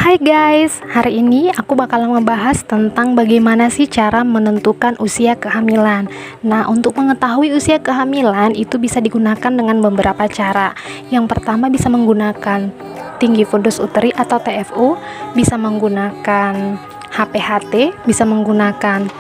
Hai guys, hari ini aku bakal ngebahas tentang bagaimana sih cara menentukan usia kehamilan. Nah, untuk mengetahui usia kehamilan itu bisa digunakan dengan beberapa cara. Yang pertama bisa menggunakan tinggi fundus uteri atau TFU, bisa menggunakan HPHT, bisa menggunakan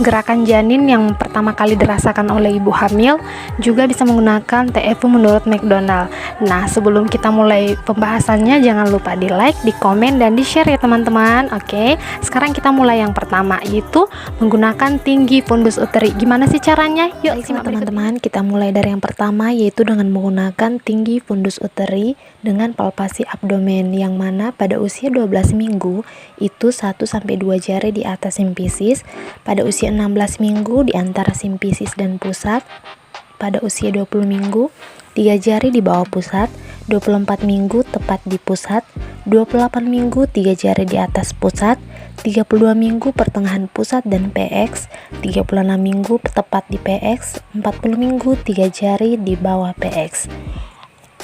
gerakan janin yang pertama kali dirasakan oleh ibu hamil, juga bisa menggunakan TFU menurut McDonald. Nah, sebelum kita mulai pembahasannya, jangan lupa di like, di komen, dan di share ya teman-teman. Oke, sekarang kita mulai yang pertama, yaitu menggunakan tinggi fundus uteri. Gimana sih caranya? Yuk simak teman-teman. Kita mulai dari yang pertama, yaitu dengan menggunakan tinggi fundus uteri dengan palpasi abdomen, yang mana pada usia 12 minggu itu 1-2 jari di atas simfisis, pada usia 16 minggu di antara simfisis dan pusat, pada usia 20 minggu 3 jari di bawah pusat, 24 minggu tepat di pusat, 28 minggu 3 jari di atas pusat, 32 minggu pertengahan pusat dan PX, 36 minggu tepat di PX, 40 minggu 3 jari di bawah PX.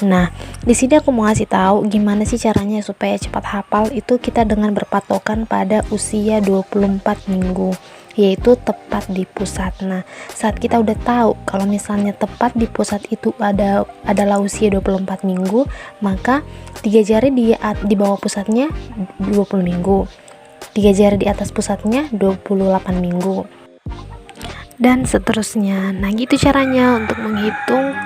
Nah, di sini aku mau ngasih tahu gimana sih caranya supaya cepat hafal. Itu kita dengan berpatokan pada usia 24 minggu, yaitu tepat di pusat. Nah, saat kita udah tahu kalau misalnya tepat di pusat itu adalah usia 24 minggu, maka 3 jari di bawah pusatnya 20 minggu, 3 jari di atas pusatnya 28 minggu, dan seterusnya. Nah, gitu caranya untuk menghitung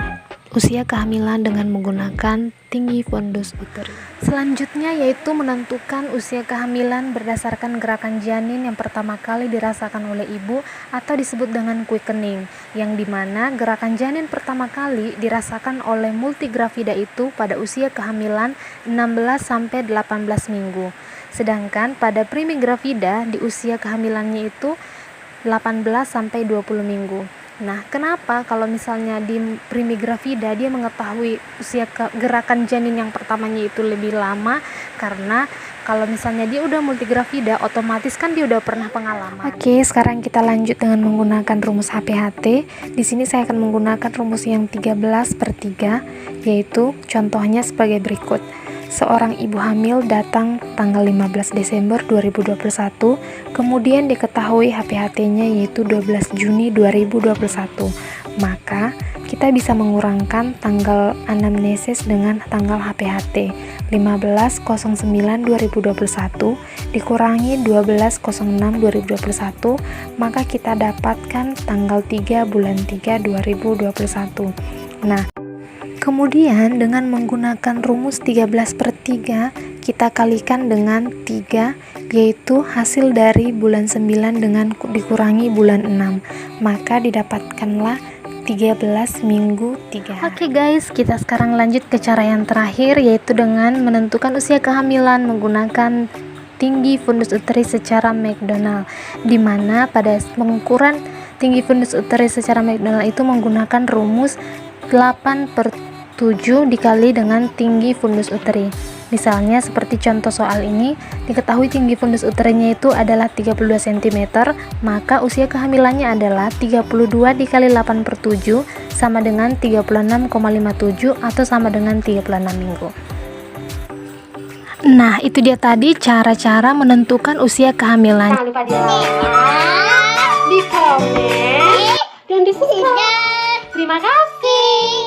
usia kehamilan dengan menggunakan tinggi fundus uteri. Selanjutnya yaitu menentukan usia kehamilan berdasarkan gerakan janin yang pertama kali dirasakan oleh ibu atau disebut dengan quickening, yang dimana gerakan janin pertama kali dirasakan oleh multigravida itu pada usia kehamilan 16-18 minggu, sedangkan pada primigravida di usia kehamilannya itu 18-20 minggu. Nah, kenapa kalau misalnya di primigravida dia mengetahui usia gerakan janin yang pertamanya itu lebih lama? Karena kalau misalnya dia udah multigravida, otomatis kan dia udah pernah pengalaman. Oke, sekarang kita lanjut dengan menggunakan rumus HPHT. Di sini saya akan menggunakan rumus yang 13/3, yaitu contohnya sebagai berikut. Seorang ibu hamil datang tanggal 15 Desember 2021, kemudian diketahui HPHT-nya yaitu 12 Juni 2021. Maka kita bisa mengurangkan tanggal anamnesis dengan tanggal HPHT. 15/09/2021 dikurangi 12/06/2021, maka kita dapatkan tanggal 3 bulan 3 2021. Nah, kemudian dengan menggunakan rumus 13/3 kita kalikan dengan 3, yaitu hasil dari bulan 9 dengan dikurangi bulan 6, maka didapatkanlah 13 minggu 3 hari. Oke guys, kita sekarang lanjut ke cara yang terakhir, yaitu dengan menentukan usia kehamilan menggunakan tinggi fundus uteri secara McDonald, dimana pada pengukuran tinggi fundus uteri secara McDonald itu menggunakan rumus 8/7 dikali dengan tinggi fundus uteri. Misalnya seperti contoh soal ini, diketahui tinggi fundus uterinya itu adalah 32 cm, maka usia kehamilannya adalah 32 dikali 8/7 sama dengan 36,57 atau sama dengan 36 minggu. Nah, itu dia tadi cara-cara menentukan usia kehamilan. Jangan lupa di like, di komen, dan di subscribe. Terima kasih.